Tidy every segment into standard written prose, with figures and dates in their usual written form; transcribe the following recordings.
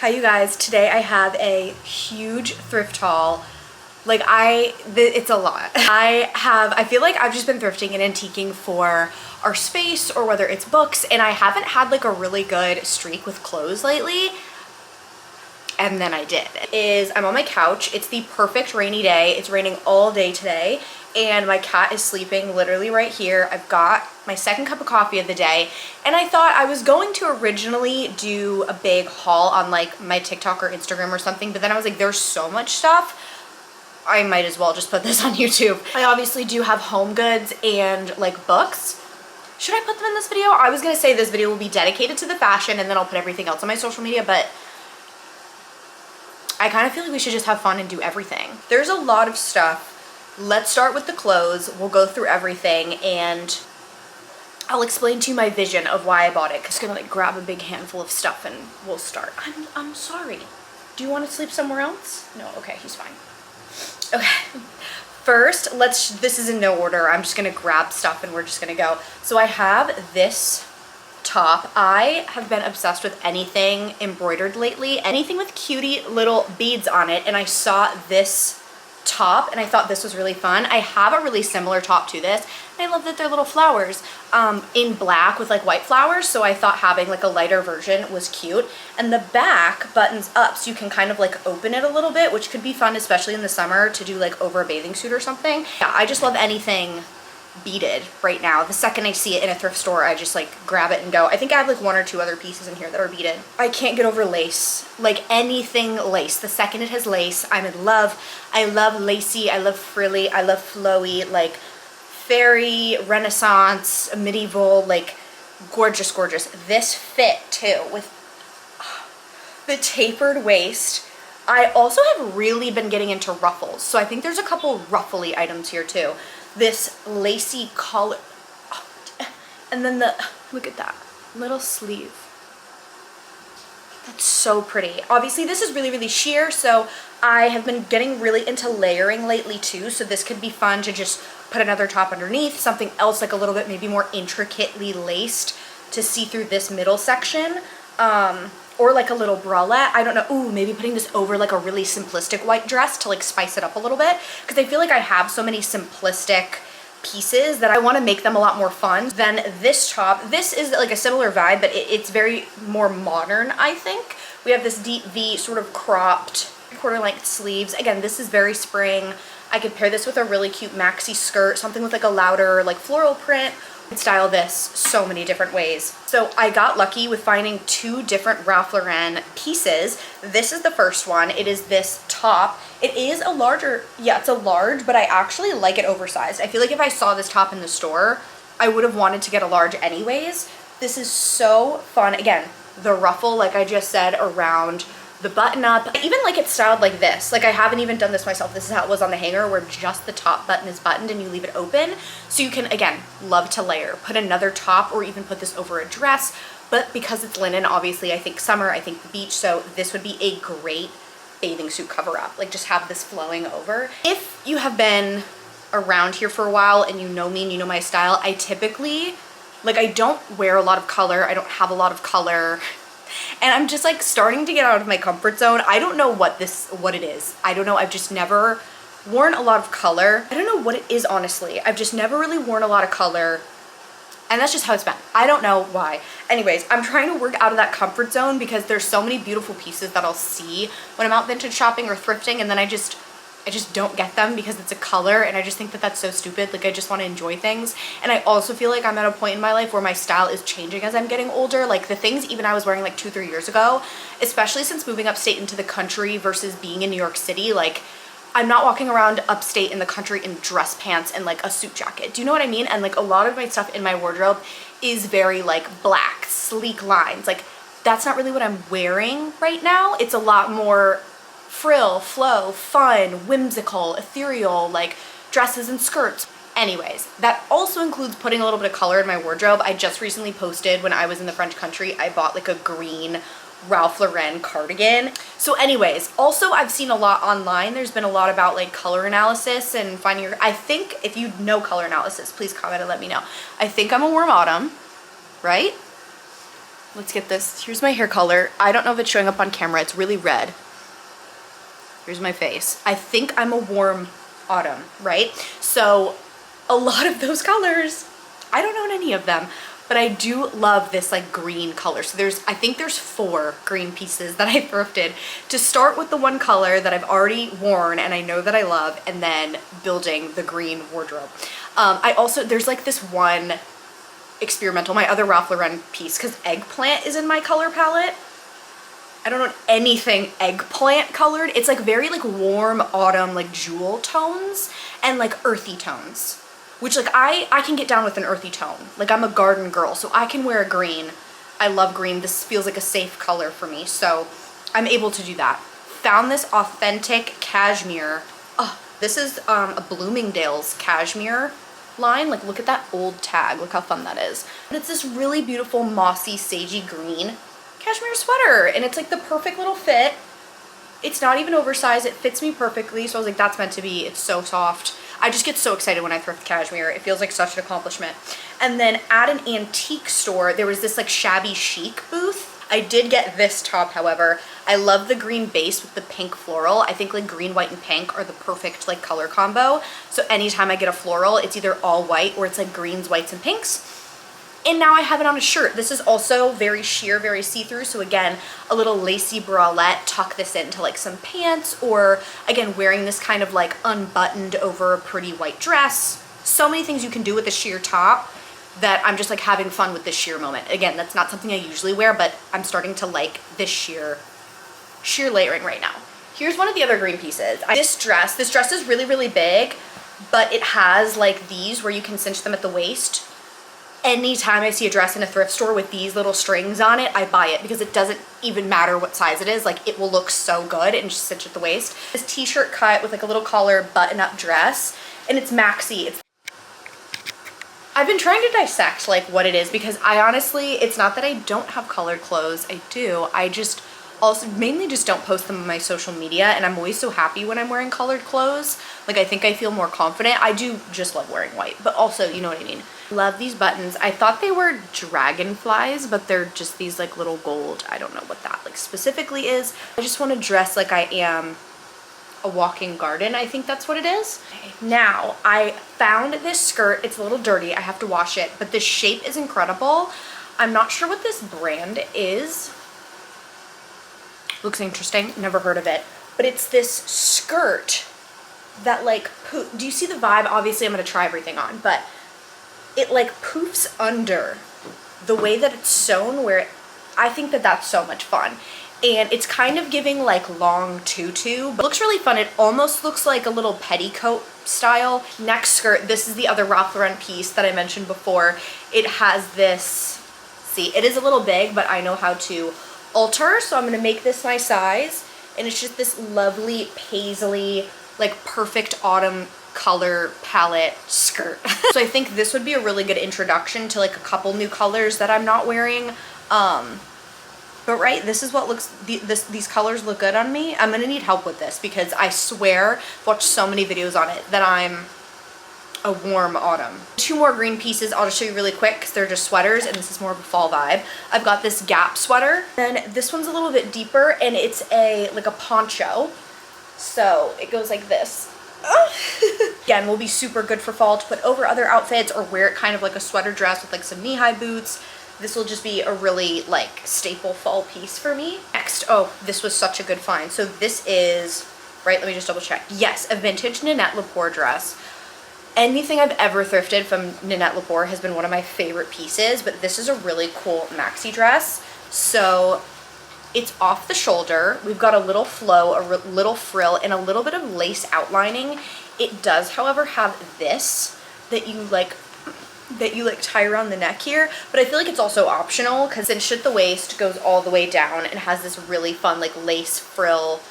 Hi you guys, today I have a huge thrift haul. Like it's a lot. I feel like I've just been thrifting and antiquing for our space or whether it's books, and I haven't had like a really good streak with clothes lately. And then I did. I'm on my couch. It's the perfect rainy day. It's raining all day today and my cat is sleeping literally right here. I've got my second cup of coffee of the day, and I thought I was going to originally do a big haul on like my TikTok or Instagram or something, but then I was like, there's so much stuff, I might as well just put this on YouTube. I obviously do have home goods and like books. Should I put them in this video? I was gonna say this video will be dedicated to the fashion and then I'll put everything else on my social media, but I kind of feel like we should just have fun and do everything. There's a lot of stuff. Let's start with the clothes. We'll go through everything and I'll explain to you my vision of why I bought it. I'm just gonna like grab a big handful of stuff and we'll start. I'm sorry. Do you want to sleep somewhere else? No, okay, he's fine. Okay. First, this is in no order. I'm just gonna grab stuff and we're just gonna go. So I have this top. I have been obsessed with anything embroidered lately, anything with cutie little beads on it, and I saw this top and I thought this was really fun. I have a really similar top to this and I love that they're little flowers in black with like white flowers, so I thought having like a lighter version was cute. And the back buttons up so you can kind of like open it a little bit, which could be fun especially in the summer to do like over a bathing suit or something. Yeah, I just love anything beaded right now. The second I see it in a thrift store, I just like grab it and go. I think I have like one or two other pieces in here that are beaded. I can't get over lace, like anything lace. The second it has lace, I'm in love. I love lacy, I love frilly, I love flowy, like fairy, renaissance, medieval, like gorgeous, gorgeous. This fit too with the tapered waist. I also have really been getting into ruffles, so I think there's a couple ruffly items here too. This lacy collar, and then look at that little sleeve. That's so pretty. Obviously this is really, really sheer, so I have been getting really into layering lately too, so this could be fun to just put another top underneath, something else like a little bit maybe more intricately laced to see through this middle section, or like a little bralette. I don't know. Ooh, maybe putting this over like a really simplistic white dress to like spice it up a little bit, because I feel like I have so many simplistic pieces that I want to make them a lot more fun. Then this top, this is like a similar vibe, but it's very more modern, I think. We have this deep V sort of cropped quarter length sleeves. Again, this is very spring. I could pair this with a really cute maxi skirt, something with like a louder like floral print. I could style this so many different ways. So I got lucky with finding two different Ralph Lauren pieces. This is the first one. It is this top. It is a larger, yeah, it's a large, but I actually like it oversized. I feel like if I saw this top in the store, I would have wanted to get a large anyways. This is so fun. Again, the ruffle, like I just said, around the button up. I even like it styled like this. Like I haven't even done this myself. This is how it was on the hanger, where just the top button is buttoned and you leave it open. So you can, again, love to layer. Put another top or even put this over a dress. But because it's linen, obviously I think summer, I think the beach, so this would be a great bathing suit cover up. Like just have this flowing over. If you have been around here for a while and you know me and you know my style, I typically, like I don't wear a lot of color. I don't have a lot of color. And I'm just like starting to get out of my comfort zone. I don't know what it is. I don't know. I've just never worn a lot of color. I don't know what it is, honestly. I've just never really worn a lot of color. And that's just how it's been. I don't know why. Anyways, I'm trying to work out of that comfort zone because there's so many beautiful pieces that I'll see when I'm out vintage shopping or thrifting, and then I just don't get them because it's a color, and I just think that that's so stupid. Like I just want to enjoy things. And I also feel like I'm at a point in my life where my style is changing as I'm getting older. Like the things even I was wearing like 2-3 years ago, especially since moving upstate into the country versus being in New York City, like I'm not walking around upstate in the country in dress pants and like a suit jacket. Do you know what I mean? And like a lot of my stuff in my wardrobe is very like black, sleek lines. Like that's not really what I'm wearing right now. It's a lot more frill, flow, fun, whimsical, ethereal, like dresses and skirts. Anyways, that also includes putting a little bit of color in my wardrobe. I just recently posted when I was in the French country, I bought like a green Ralph Lauren cardigan. So anyways, also I've seen a lot online. There's been a lot about like color analysis and finding your, I think if you know color analysis, please comment and let me know. I think I'm a warm autumn, right? let's get this. Here's my hair color. I don't know if it's showing up on camera. It's really red. Here's my face. I think I'm a warm autumn, right? So a lot of those colors, I don't own any of them, but I do love this like green color. So I think there's 4 green pieces that I thrifted to start with the one color that I've already worn and I know that I love, and then building the green wardrobe. There's like this one experimental, my other Ralph Lauren piece, because eggplant is in my color palette. I don't know anything eggplant colored. It's like very like warm autumn, like jewel tones and like earthy tones, which like I can get down with an earthy tone. Like I'm a garden girl, so I can wear a green. I love green. This feels like a safe color for me, so I'm able to do that. Found this authentic cashmere. Oh, this is a Bloomingdale's cashmere line. Like look at that old tag. Look how fun that is. And it's this really beautiful mossy sagey green cashmere sweater, and it's like the perfect little fit. It's not even oversized. It fits me perfectly, so I was like, that's meant to be. It's so soft. I just get so excited when I thrift cashmere. It feels like such an accomplishment. And then at an antique store, there was this like shabby chic booth. I did get this top, however. I love the green base with the pink floral. I think like green, white, and pink are the perfect like color combo. So anytime I get a floral, it's either all white or it's like greens, whites, and pinks. And now I have it on a shirt. This is also very sheer, very see-through. So again, a little lacy bralette, tuck this into like some pants, or again, wearing this kind of like unbuttoned over a pretty white dress. So many things you can do with a sheer top that I'm just like having fun with this sheer moment. Again, that's not something I usually wear, but I'm starting to like this sheer layering right now. Here's one of the other green pieces. This dress is really, really big, but it has like these where you can cinch them at the waist. Anytime I see a dress in a thrift store with these little strings on it, I buy it, because it doesn't even matter what size it is. Like it will look so good and just cinch at the waist. This t-shirt cut with like a little collar button-up dress, and it's maxi. I've been trying to dissect like what it is, because I honestly, it's not that I don't have colored clothes. I do. I just also mainly just don't post them on my social media, and I'm always so happy when I'm wearing colored clothes. Like I think I feel more confident. I do just love wearing white, but also, you know what I mean. Love these buttons. I thought they were dragonflies, but they're just these like little gold. I don't know what that like specifically is. I just want to dress like I am a walking garden. I think that's what it is. Now, I found this skirt. It's a little dirty. I have to wash it, but the shape is incredible. I'm not sure what this brand is. Looks interesting. Never heard of it. But it's this skirt that like, do you see the vibe? Obviously, I'm going to try everything on, but it like poofs under the way that it's sewn, where I think that that's so much fun. And it's kind of giving like long tutu, but it looks really fun. It almost looks like a little petticoat style. Next skirt, this is the other Ralph Lauren piece that I mentioned before. It has this, see, it is a little big, but I know how to alter, so I'm gonna make this my size. And it's just this lovely paisley, like perfect autumn color palette skirt. So I think this would be a really good introduction to like a couple new colors that I'm not wearing. But right, this is what these colors look good on me. I'm gonna need help with this, because I swear I've watched so many videos on it that I'm a warm autumn. 2 more green pieces I'll just show you really quick, because they're just sweaters, and this is more of a fall vibe. I've got this Gap sweater, and this one's a little bit deeper, and it's like a poncho. So it goes like this. Again, will be super good for fall to put over other outfits, or wear it kind of like a sweater dress with like some knee-high boots. This will just be a really like staple fall piece for me. Next, oh, this was such a good find. So this is, right, let me just double check. Yes, a vintage Nanette Lepore dress. Anything I've ever thrifted from Nanette Lepore has been one of my favorite pieces, but this is a really cool maxi dress. So it's off the shoulder. We've got a little flow, a little frill, and a little bit of lace outlining. It does, however, have this that you like tie around the neck here, but I feel like it's also optional, because cinched at the waist, goes all the way down, and has this really fun like lace frill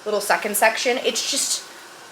little second section. It's just,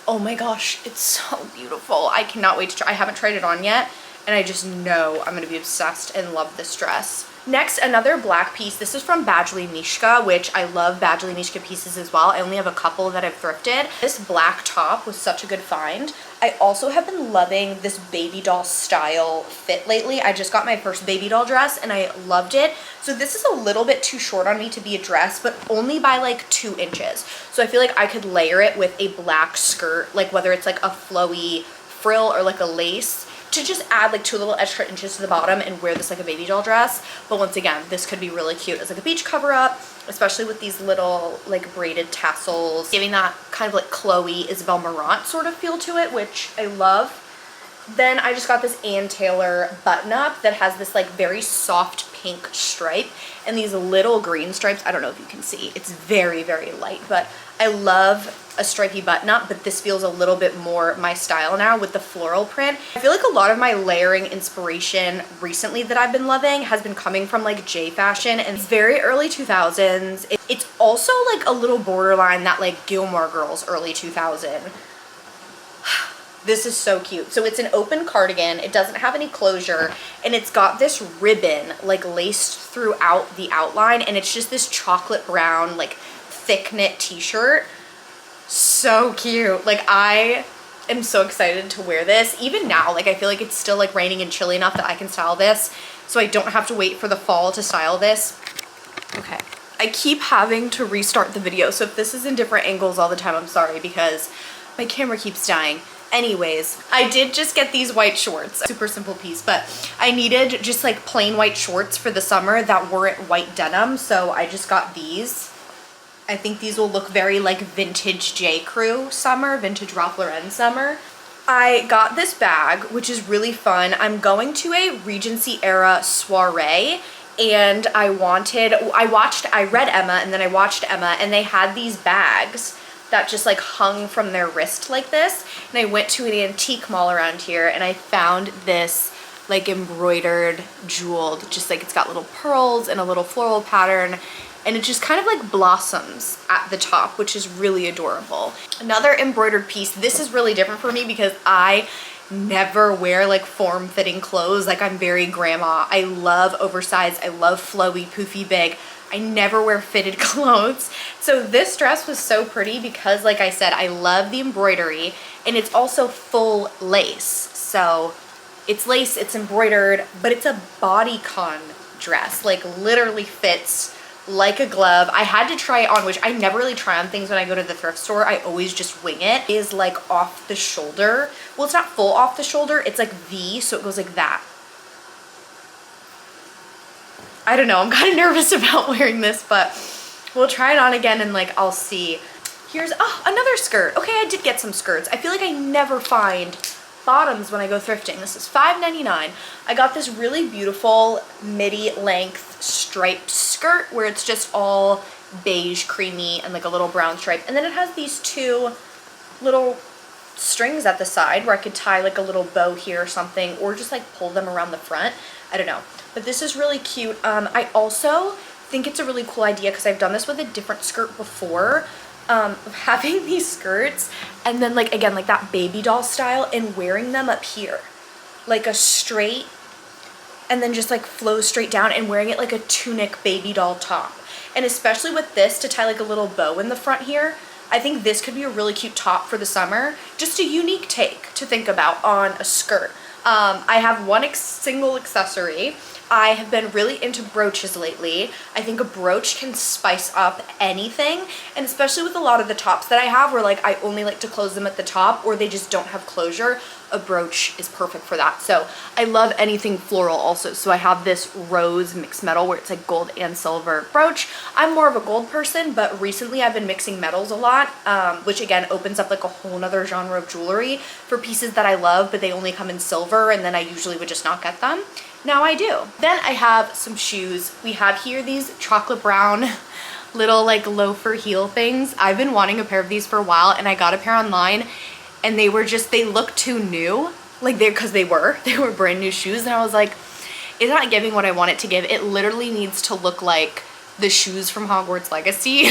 oh my gosh, it's so beautiful. I cannot wait to try. I haven't tried it on yet, and I just know I'm gonna be obsessed and love this dress. Next, another black piece. This is from Badgley Mishka, which I love Badgley Mishka pieces as well. I only have a couple that I've thrifted. This black top was such a good find. I also have been loving this baby doll style fit lately. I just got my first baby doll dress and I loved it. So this is a little bit too short on me to be a dress, but only by like 2 inches. So I feel like I could layer it with a black skirt, like whether it's like a flowy frill or like a lace, to just add like 2 little extra inches to the bottom and wear this like a baby doll dress. But once again, this could be really cute as like a beach cover up, especially with these little like braided tassels, giving that kind of like Chloe Isabel Marant sort of feel to it, which I love. Then I just got this Ann Taylor button up that has this like very soft pink stripe and these little green stripes. I don't know if you can see, it's very, very light, but I love a stripy button up, but this feels a little bit more my style now with the floral print. I feel like a lot of my layering inspiration recently that I've been loving has been coming from like J fashion, and it's very early 2000s. It's also like a little borderline that like Gilmore Girls early 2000. This is so cute. So it's an open cardigan. It doesn't have any closure, and it's got this ribbon like laced throughout the outline, and it's just this chocolate brown like thick knit t-shirt. So cute. Like I am so excited to wear this. Even now, like I feel like it's still like raining and chilly enough that I can style this, so I don't have to wait for the fall to style this. Okay, I keep having to restart the video, so if this is in different angles all the time, I'm sorry because my camera keeps dying. Anyways, I did just get these white shorts. Super simple piece, but I needed just like plain white shorts for the summer that weren't white denim, so I just got these. I think these will look very like vintage J. Crew summer, vintage Ralph Lauren summer. I got this bag, which is really fun. I'm going to a Regency era soiree, and I read Emma, and then I watched Emma, and they had these bags that just like hung from their wrist like this. And I went to an antique mall around here and I found this like embroidered, jeweled, just like it's got little pearls and a little floral pattern, and it just kind of like blossoms at the top, which is really adorable. Another embroidered piece. This is really different for me because I never wear like form-fitting clothes. Like I'm very grandma. I love oversized. I love flowy, poofy, big. I never wear fitted clothes. So this dress was so pretty because like I said, I love the embroidery, and it's also full lace. So it's lace, it's embroidered, but it's a bodycon dress, like literally fits like a glove. I had to try it on, which I never really try on things when I go to the thrift store. I always just wing it. It is like off the shoulder. Well, it's not full off the shoulder. It's like V, so it goes like that. I don't know, I'm kind of nervous about wearing this, but we'll try it on again and like I'll see. Here's, oh, another skirt. Okay, I did get some skirts. I feel like I never find bottoms when I go thrifting. This is $5.99. I got this really beautiful midi length striped skirt where it's just all beige, creamy, and like a little brown stripe. And then it has these 2 little strings at the side where I could tie like a little bow here or something, or just like pull them around the front. I don't know. But this is really cute. I also think it's a really cool idea because I've done this with a different skirt before, of having these skirts and then like again like that baby doll style and wearing them up here like a straight, and then just like flow straight down and wearing it like a tunic baby doll top. And especially with this to tie like a little bow in the front here, I think this could be a really cute top for the summer. Just a unique take to think about on a skirt. I have one single accessory. I have been really into brooches lately. I think a brooch can spice up anything, and especially with a lot of the tops that I have where like I only like to close them at the top or they just don't have closure, a brooch is perfect for that. So I love anything floral also. So I have this rose mixed metal where it's like gold and silver brooch. I'm more of a gold person, but recently I've been mixing metals a lot, which again opens up like a whole nother genre of jewelry for pieces that I love, but they only come in silver, and then I usually would just not get them. Now I do. Then I have some shoes. We have here these chocolate brown little like loafer heel things. I've been wanting a pair of these for a while, and I got a pair online, and they look too new. Like because they were brand new shoes, and I was like, it's not giving what I want it to give. It literally needs to look like the shoes from Hogwarts Legacy.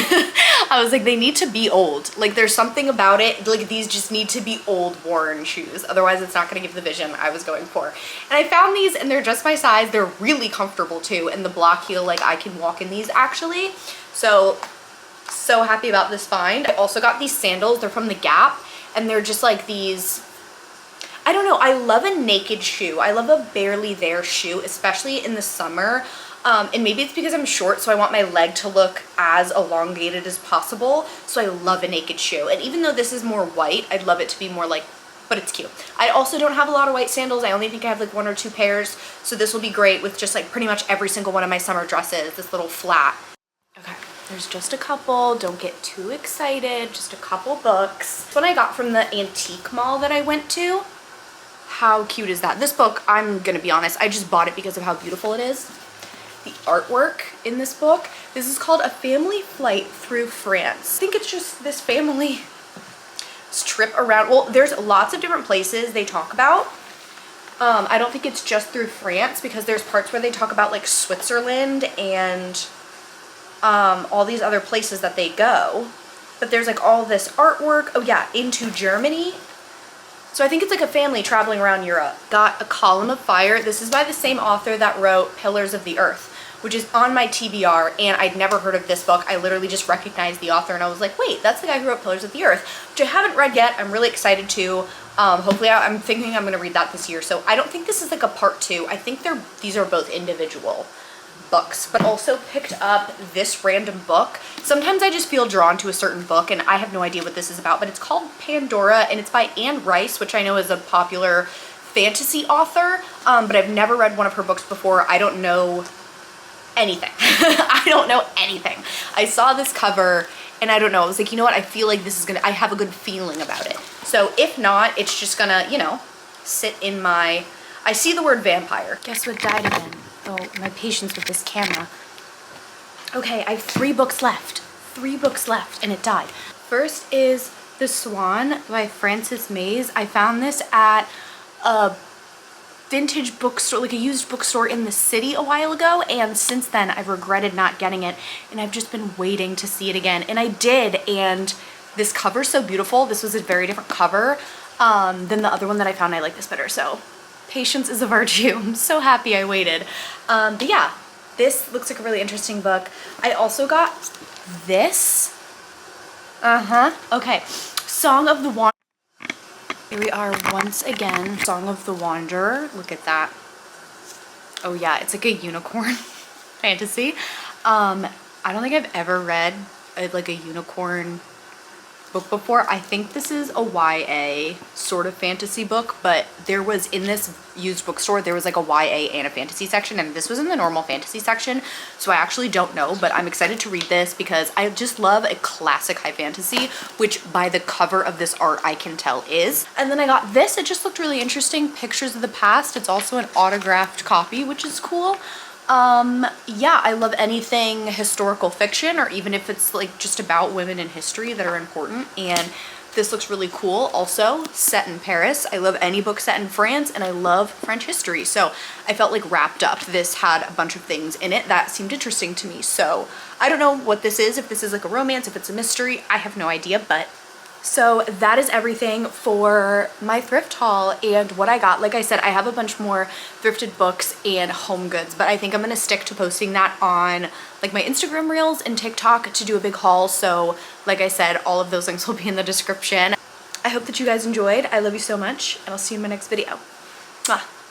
I was like, they need to be old. Like there's something about it, like these just need to be old worn shoes. Otherwise it's not gonna give the vision I was going for. And I found these and they're just my size. They're really comfortable too. And the block heel, like I can walk in these actually. So happy about this find. I also got these sandals. They're from the Gap and they're just like these, I don't know, I love a naked shoe. I love a barely there shoe, especially in the summer. And maybe it's because I'm short, so I want my leg to look as elongated as possible. So I love a naked shoe. And even though this is more white, I'd love it to be more like, but it's cute. I also don't have a lot of white sandals. I only think I have like 1 or 2 pairs. So this will be great with just like pretty much every single one of my summer dresses, this little flat. Okay, there's just a couple. Don't get too excited. Just a couple books. This one I got from the antique mall that I went to. How cute is that? This book, I'm gonna be honest, I just bought it because of how beautiful it is. The artwork in this book. This is called A Family Flight Through France. I think it's just this family's trip around. Well, there's lots of different places they talk about. I don't think it's just through France because there's parts where they talk about like Switzerland and all these other places that they go. But there's like all this artwork. Oh yeah, into Germany. So I think it's like a family traveling around Europe. Got A Column of Fire. This is by the same author that wrote Pillars of the Earth, which is on my TBR, and I'd never heard of this book. I literally just recognized the author and I was like, wait, that's the guy who wrote Pillars of the Earth, which I haven't read yet. I'm really excited to. Hopefully I'm thinking I'm gonna read that this year. So I don't think this is like a part 2. I think these are both individual books, but also picked up this random book. Sometimes I just feel drawn to a certain book and I have no idea what this is about, but it's called Pandora and it's by Anne Rice, which I know is a popular fantasy author, but I've never read one of her books before. I don't know anything. I don't know anything. I saw this cover and I don't know, I was like, you know what, I feel like this is gonna, I have a good feeling about it. So if not, it's just gonna, you know, sit in my, I see the word vampire. Guess what died again? Oh, my patience with this camera. Okay, I have 3 books left. 3 books left and it died. First is The Swan by Frances Mays. I found this at a vintage bookstore, like a used bookstore in the city a while ago, and since then I've regretted not getting it and I've just been waiting to see it again, and I did, and this cover's so beautiful. This was a very different cover than the other one that I found. I like this better, so patience is a virtue. I'm so happy I waited. But yeah, this looks like a really interesting book. I also got this. Okay, Song of the Wanderer. Here we are once again, Song of the Wanderer. Look at that. Oh yeah, it's like a unicorn fantasy. I don't think I've ever read like a unicorn book before. I think this is a YA sort of fantasy book, but there was, in this used bookstore, there was like a YA and a fantasy section, and this was in the normal fantasy section, so I actually don't know, but I'm excited to read this because I just love a classic high fantasy, which by the cover of this art I can tell is. And then I got this. It just looked really interesting, Pictures of the Past. It's also an autographed copy, which is cool. Yeah, I love anything historical fiction, or even if it's like just about women in history that are important, and this looks really cool. Also set in Paris. I love any book set in France, and I love French history, so I felt like wrapped up. This had a bunch of things in it that seemed interesting to me, so I don't know what this is, if this is like a romance, if it's a mystery, I have no idea. But so that is everything for my thrift haul and what I got. Like I said, I have a bunch more thrifted books and home goods, but I think I'm gonna stick to posting that on like my Instagram reels and TikTok to do a big haul. So like I said, all of those links will be in the description. I hope that you guys enjoyed. I love you so much, and I'll see you in my next video. Mwah.